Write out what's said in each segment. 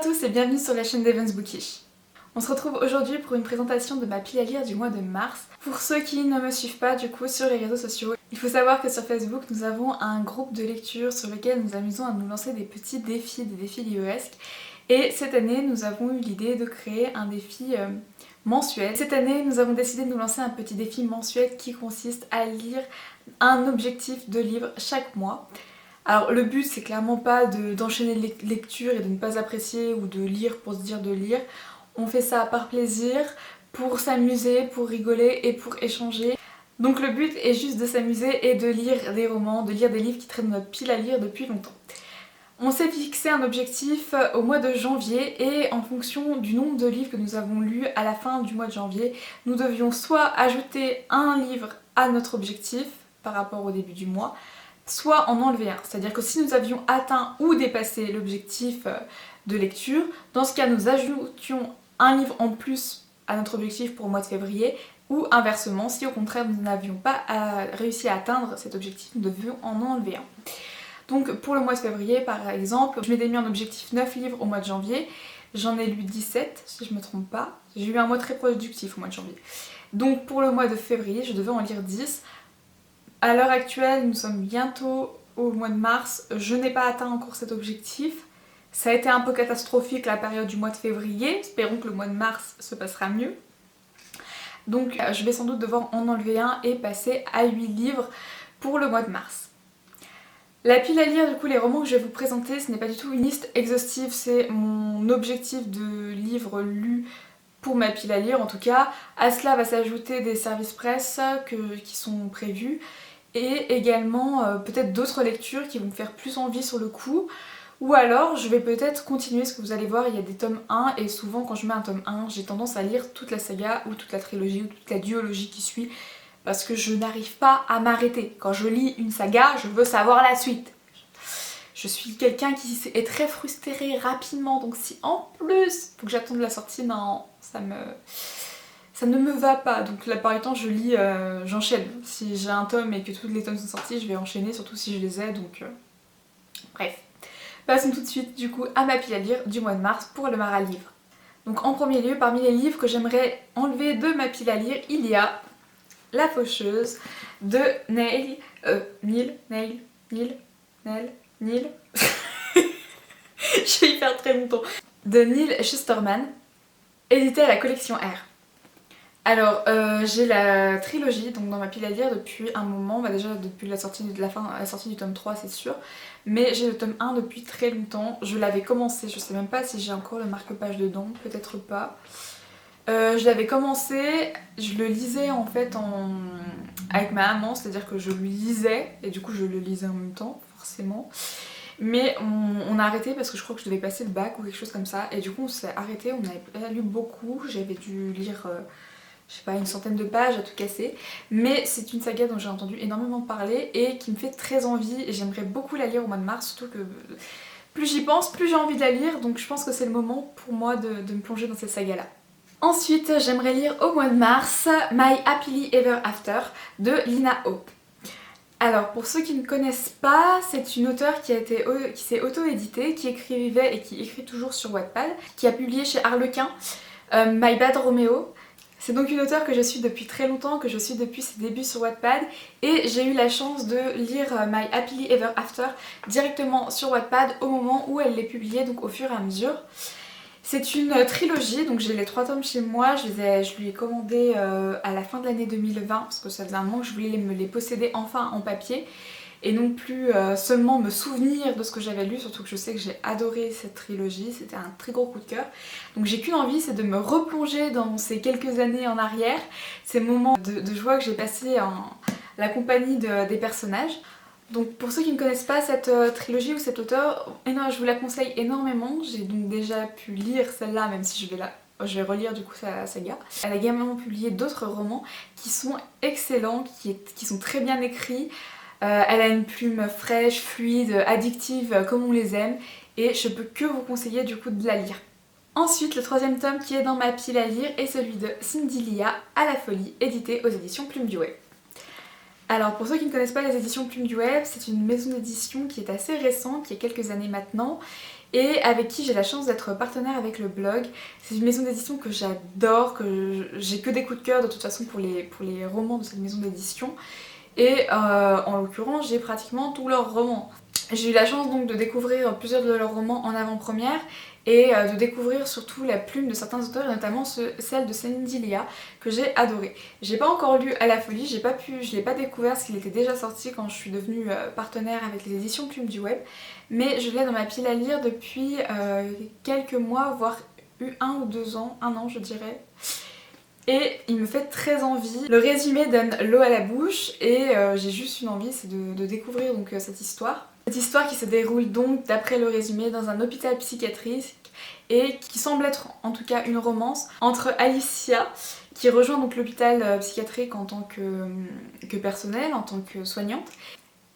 tous et bienvenue sur la chaîne d'Evans Bookish. On se retrouve aujourd'hui pour une présentation de ma pile à lire du mois de mars. Pour ceux qui ne me suivent pas du coup sur les réseaux sociaux, il faut savoir que sur Facebook nous avons un groupe de lecture sur lequel nous amusons à nous lancer des petits défis, des défis livresques. Et cette année nous avons eu l'idée de créer un défi mensuel. Cette année nous avons décidé de nous lancer un petit défi mensuel qui consiste à lire un objectif de livre chaque mois. Alors le but c'est clairement pas d'enchaîner les lectures et de ne pas apprécier ou de lire pour se dire de lire. On fait ça par plaisir, pour s'amuser, pour rigoler et pour échanger. Donc le but est juste de s'amuser et de lire des romans, de lire des livres qui traînent dans notre pile à lire depuis longtemps. On s'est fixé un objectif au mois de janvier et en fonction du nombre de livres que nous avons lus à la fin du mois de janvier, nous devions soit ajouter un livre à notre objectif par rapport au début du mois, soit en enlever un. C'est-à-dire que si nous avions atteint ou dépassé l'objectif de lecture, dans ce cas nous ajoutions un livre en plus à notre objectif pour le mois de février, ou inversement, si au contraire nous n'avions pas réussi à atteindre cet objectif, nous devions en enlever un. Donc pour le mois de février par exemple, je m'étais mis en objectif 9 livres au mois de janvier, j'en ai lu 17 si je me trompe pas, j'ai eu un mois très productif au mois de janvier. Donc pour le mois de février je devais en lire 10. À l'heure actuelle nous sommes bientôt au mois de mars, je n'ai pas atteint encore cet objectif. Ça a été un peu catastrophique la période du mois de février, espérons que le mois de mars se passera mieux. Donc je vais sans doute devoir en enlever un et passer à 8 livres pour le mois de mars. La pile à lire, du coup, les romans que je vais vous présenter, ce n'est pas du tout une liste exhaustive, c'est mon objectif de livres lus pour ma pile à lire en tout cas. À cela va s'ajouter des services presse qui sont prévus et également peut-être d'autres lectures qui vont me faire plus envie sur le coup. Ou alors je vais peut-être continuer, ce que vous allez voir, il y a des tomes 1 et souvent quand je mets un tome 1, j'ai tendance à lire toute la saga ou toute la trilogie ou toute la duologie qui suit parce que je n'arrive pas à m'arrêter. Quand je lis une saga, je veux savoir la suite. Je suis quelqu'un qui est très frustré rapidement, donc si en plus faut que j'attende la sortie, non, ça ne me va pas. Donc la plupart du temps je lis, j'enchaîne. Si j'ai un tome et que tous les tomes sont sortis, je vais enchaîner, surtout si je les ai, donc bref. Passons tout de suite du coup à ma pile à lire du mois de mars pour le Mara livre. Donc en premier lieu, parmi les livres que j'aimerais enlever de ma pile à lire, il y a La Faucheuse de Neil. Je vais y faire très longtemps. De Neil Shusterman, édité à la collection R. Alors j'ai la trilogie donc dans ma pile à lire depuis un moment, déjà depuis la sortie du tome 3 c'est sûr, mais j'ai le tome 1 depuis très longtemps, je l'avais commencé, je sais même pas si j'ai encore le marque-page dedans, peut-être pas. Je l'avais commencé, je le lisais en fait avec ma maman, c'est-à-dire que je lui lisais et du coup je le lisais en même temps forcément. Mais on a arrêté parce que je crois que je devais passer le bac ou quelque chose comme ça et du coup on s'est arrêté, on avait lu beaucoup, j'avais dû lire je sais pas, une centaine de pages à tout casser, mais c'est une saga dont j'ai entendu énormément parler et qui me fait très envie et j'aimerais beaucoup la lire au mois de mars, surtout que plus j'y pense, plus j'ai envie de la lire, donc je pense que c'est le moment pour moi de me plonger dans cette saga là. Ensuite, j'aimerais lire au mois de mars My Happily Ever After de Lina Hope. Alors pour ceux qui ne connaissent pas, c'est une auteure qui s'est auto-éditée, qui écrivait et qui écrit toujours sur Wattpad, qui a publié chez Harlequin My Bad Romeo. C'est donc une auteure que je suis depuis très longtemps, que je suis depuis ses débuts sur Wattpad et j'ai eu la chance de lire My Happily Ever After directement sur Wattpad au moment où elle les publiait, donc au fur et à mesure. C'est une trilogie, donc j'ai les 3 tomes chez moi, je lui ai commandé à la fin de l'année 2020 parce que ça faisait un moment que je voulais me les posséder enfin en papier et non plus seulement me souvenir de ce que j'avais lu, surtout que je sais que j'ai adoré cette trilogie, c'était un très gros coup de cœur. Donc j'ai qu'une envie, c'est de me replonger dans ces quelques années en arrière, ces moments de joie que j'ai passés en la compagnie des personnages. Donc pour ceux qui ne connaissent pas cette trilogie ou cet auteur, je vous la conseille énormément. J'ai donc déjà pu lire celle-là, même si je vais relire du coup sa saga. Elle a également publié d'autres romans qui sont excellents, qui sont très bien écrits. Elle a une plume fraîche, fluide, addictive comme on les aime et je peux que vous conseiller du coup de la lire. Ensuite, le 3e tome qui est dans ma pile à lire est celui de Cindy Lia, À la folie, édité aux éditions Plume du Web. Alors pour ceux qui ne connaissent pas les éditions Plume du Web, c'est une maison d'édition qui est assez récente, qui a quelques années maintenant, et avec qui j'ai la chance d'être partenaire avec le blog. C'est une maison d'édition que j'adore, que j'ai que des coups de cœur de toute façon pour les romans de cette maison d'édition. Et en l'occurrence, j'ai pratiquement tous leurs romans. J'ai eu la chance donc de découvrir plusieurs de leurs romans en avant-première et de découvrir surtout la plume de certains auteurs, et notamment celle de Cindy Lia, que j'ai adorée. J'ai pas encore lu À la folie, je l'ai pas découvert parce qu'il était déjà sorti quand je suis devenue partenaire avec les éditions Plume du Web, mais je l'ai dans ma pile à lire depuis quelques mois, voire 1 ou 2 ans, 1 an je dirais. Et il me fait très envie. Le résumé donne l'eau à la bouche et j'ai juste une envie, c'est de découvrir donc cette histoire. Cette histoire qui se déroule donc d'après le résumé dans un hôpital psychiatrique et qui semble être en tout cas une romance entre Alicia qui rejoint donc l'hôpital psychiatrique en tant que personnel, en tant que soignante,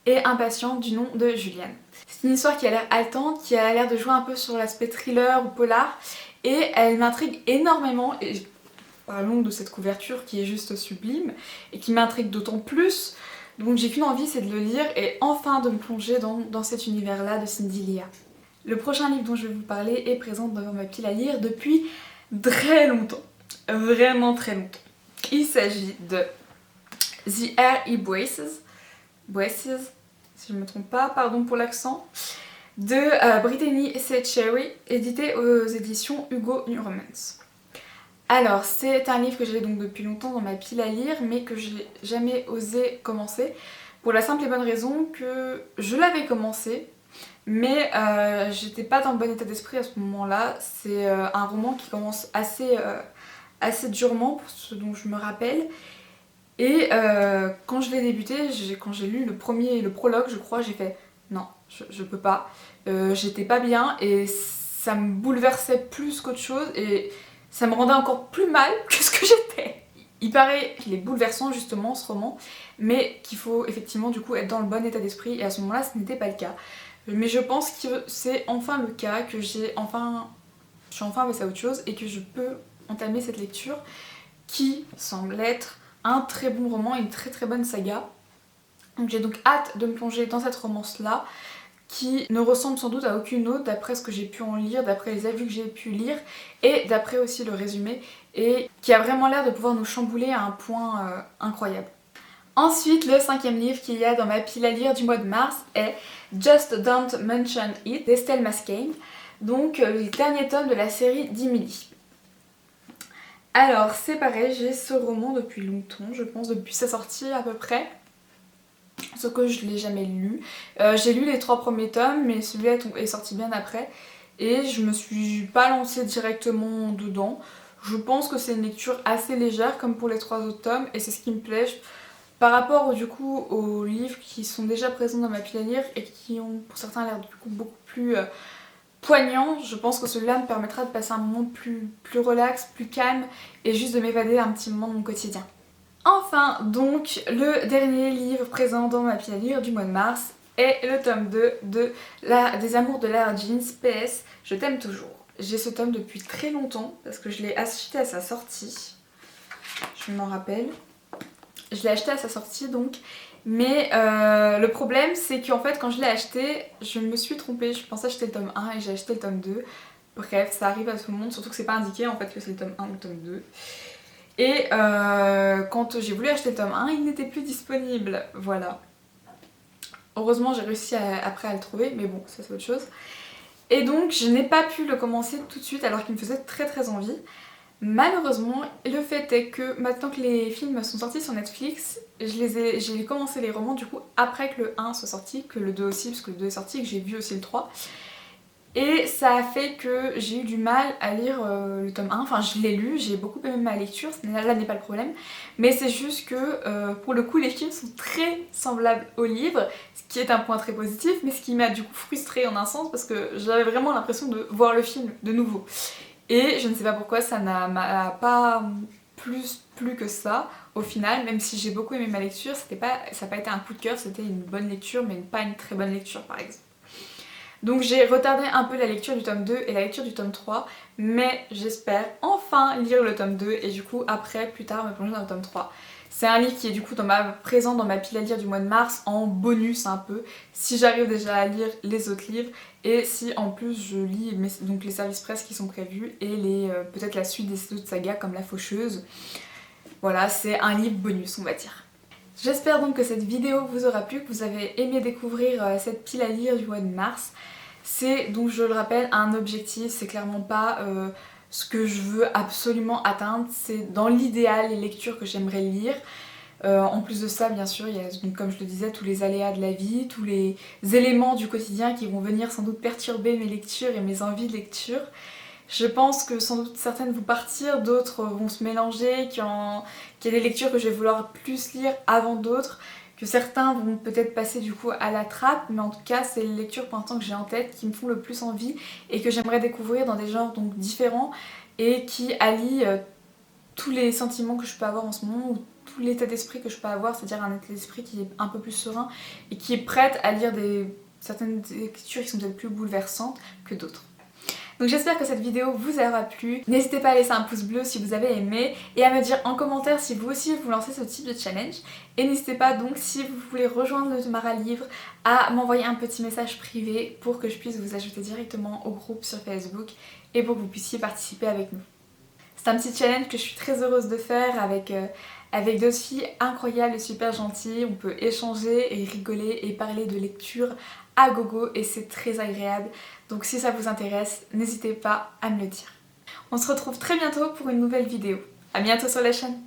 et un patient du nom de Julian. C'est une histoire qui a l'air haletante, qui a l'air de jouer un peu sur l'aspect thriller ou polar et elle m'intrigue énormément. Et parlons de cette couverture qui est juste sublime et qui m'intrigue d'autant plus. Donc j'ai qu'une envie, c'est de le lire et enfin de me plonger dans cet univers-là de Cindy Lia. Le prochain livre dont je vais vous parler est présent dans ma pile à lire depuis très longtemps. Vraiment très longtemps. Il s'agit de The R.E. Braces, si je ne me trompe pas, pardon pour l'accent, de Brittany C. Cherry, édité aux éditions Hugo New Romance. Alors, c'est un livre que j'ai donc depuis longtemps dans ma pile à lire, mais que j'ai jamais osé commencer, pour la simple et bonne raison que je l'avais commencé, mais j'étais pas dans le bon état d'esprit à ce moment-là. C'est un roman qui commence assez durement, pour ce dont je me rappelle, et quand je l'ai débuté, quand j'ai lu le premier, le prologue je crois, j'ai fait non, je peux pas, j'étais pas bien et ça me bouleversait plus qu'autre chose et ça me rendait encore plus mal que ce que j'étais. Il paraît qu'il est bouleversant justement ce roman, mais qu'il faut effectivement du coup être dans le bon état d'esprit et à ce moment-là ce n'était pas le cas. Mais je pense que c'est enfin le cas, que je suis enfin passée à autre chose et que je peux entamer cette lecture qui semble être un très bon roman, une très très bonne saga. Donc j'ai donc hâte de me plonger dans cette romance-là, qui ne ressemble sans doute à aucune autre d'après ce que j'ai pu en lire, d'après les avis que j'ai pu lire et d'après aussi le résumé, et qui a vraiment l'air de pouvoir nous chambouler à un point incroyable. Ensuite, le 5e livre qu'il y a dans ma pile à lire du mois de mars est Just Don't Mention It d'Estelle Mascaigne, donc le dernier tome de la série d'Emily. Alors c'est pareil, j'ai ce roman depuis longtemps, je pense depuis sa sortie à peu près. Sauf que je ne l'ai jamais lu. J'ai lu les 3 premiers tomes, mais celui-là est sorti bien après. Et je me suis pas lancée directement dedans. Je pense que c'est une lecture assez légère, comme pour les 3 autres tomes, et c'est ce qui me plaît. Par rapport du coup aux livres qui sont déjà présents dans ma pile à lire et qui ont pour certains l'air du coup beaucoup plus poignants, je pense que celui-là me permettra de passer un moment plus relax, plus calme, et juste de m'évader un petit moment de mon quotidien. Enfin, donc, le dernier livre présent dans ma pile à lire du mois de mars est le tome 2 des Amours de Lara Jeans, PS, je t'aime toujours. J'ai ce tome depuis très longtemps parce que je l'ai acheté à sa sortie, je m'en rappelle. Je l'ai acheté à sa sortie donc, mais le problème c'est qu'en fait quand je l'ai acheté, je me suis trompée, je pensais acheter le tome 1 et j'ai acheté le tome 2. Bref, ça arrive à tout le monde, surtout que c'est pas indiqué en fait que c'est le tome 1 ou le tome 2. Et quand j'ai voulu acheter le tome 1, il n'était plus disponible, voilà. Heureusement j'ai réussi après à le trouver, mais bon, ça c'est autre chose. Et donc je n'ai pas pu le commencer tout de suite alors qu'il me faisait très très envie. Malheureusement, le fait est que maintenant que les films sont sortis sur Netflix, j'ai commencé les romans du coup après que le 1 soit sorti, que le 2 aussi, parce que le 2 est sorti et que j'ai vu aussi le 3. Et ça a fait que j'ai eu du mal à lire le tome 1, enfin je l'ai lu, j'ai beaucoup aimé ma lecture, là n'est pas le problème, mais c'est juste que pour le coup les films sont très semblables au livre, ce qui est un point très positif, mais ce qui m'a du coup frustrée en un sens parce que j'avais vraiment l'impression de voir le film de nouveau. Et je ne sais pas pourquoi ça m'a pas plu que ça au final, même si j'ai beaucoup aimé ma lecture, ça n'a pas été un coup de cœur, c'était une bonne lecture mais pas une très bonne lecture par exemple. Donc j'ai retardé un peu la lecture du tome 2 et la lecture du tome 3, mais j'espère enfin lire le tome 2 et du coup après, plus tard, me plonger dans le tome 3. C'est un livre qui est du coup présent dans ma pile à lire du mois de mars en bonus un peu, si j'arrive déjà à lire les autres livres et si en plus je lis donc les services presse qui sont prévus et peut-être la suite des autres sagas comme La Faucheuse. Voilà, c'est un livre bonus on va dire. J'espère donc que cette vidéo vous aura plu, que vous avez aimé découvrir cette pile à lire du mois de mars. C'est donc, je le rappelle, un objectif, c'est clairement pas ce que je veux absolument atteindre, c'est dans l'idéal les lectures que j'aimerais lire. En plus de ça, bien sûr, il y a, donc, comme je le disais, tous les aléas de la vie, tous les éléments du quotidien qui vont venir sans doute perturber mes lectures et mes envies de lecture. Je pense que sans doute certaines vont partir, d'autres vont se mélanger, qu'il y a des lectures que je vais vouloir plus lire avant d'autres, que certains vont peut-être passer du coup à la trappe, mais en tout cas c'est les lectures pour l'instant que j'ai en tête qui me font le plus envie et que j'aimerais découvrir dans des genres donc différents et qui allient tous les sentiments que je peux avoir en ce moment ou tout l'état d'esprit que je peux avoir, c'est-à-dire un état d'esprit qui est un peu plus serein et qui est prête à lire certaines lectures qui sont peut-être plus bouleversantes que d'autres. Donc j'espère que cette vidéo vous aura plu. N'hésitez pas à laisser un pouce bleu si vous avez aimé et à me dire en commentaire si vous aussi vous lancez ce type de challenge. Et n'hésitez pas donc, si vous voulez rejoindre le Mara Livre, à m'envoyer un petit message privé pour que je puisse vous ajouter directement au groupe sur Facebook et pour que vous puissiez participer avec nous. C'est un petit challenge que je suis très heureuse de faire avec d'autres filles incroyables et super gentilles. On peut échanger et rigoler et parler de lecture à gogo et c'est très agréable. Donc si ça vous intéresse, n'hésitez pas à me le dire. On se retrouve très bientôt pour une nouvelle vidéo. À bientôt sur la chaîne.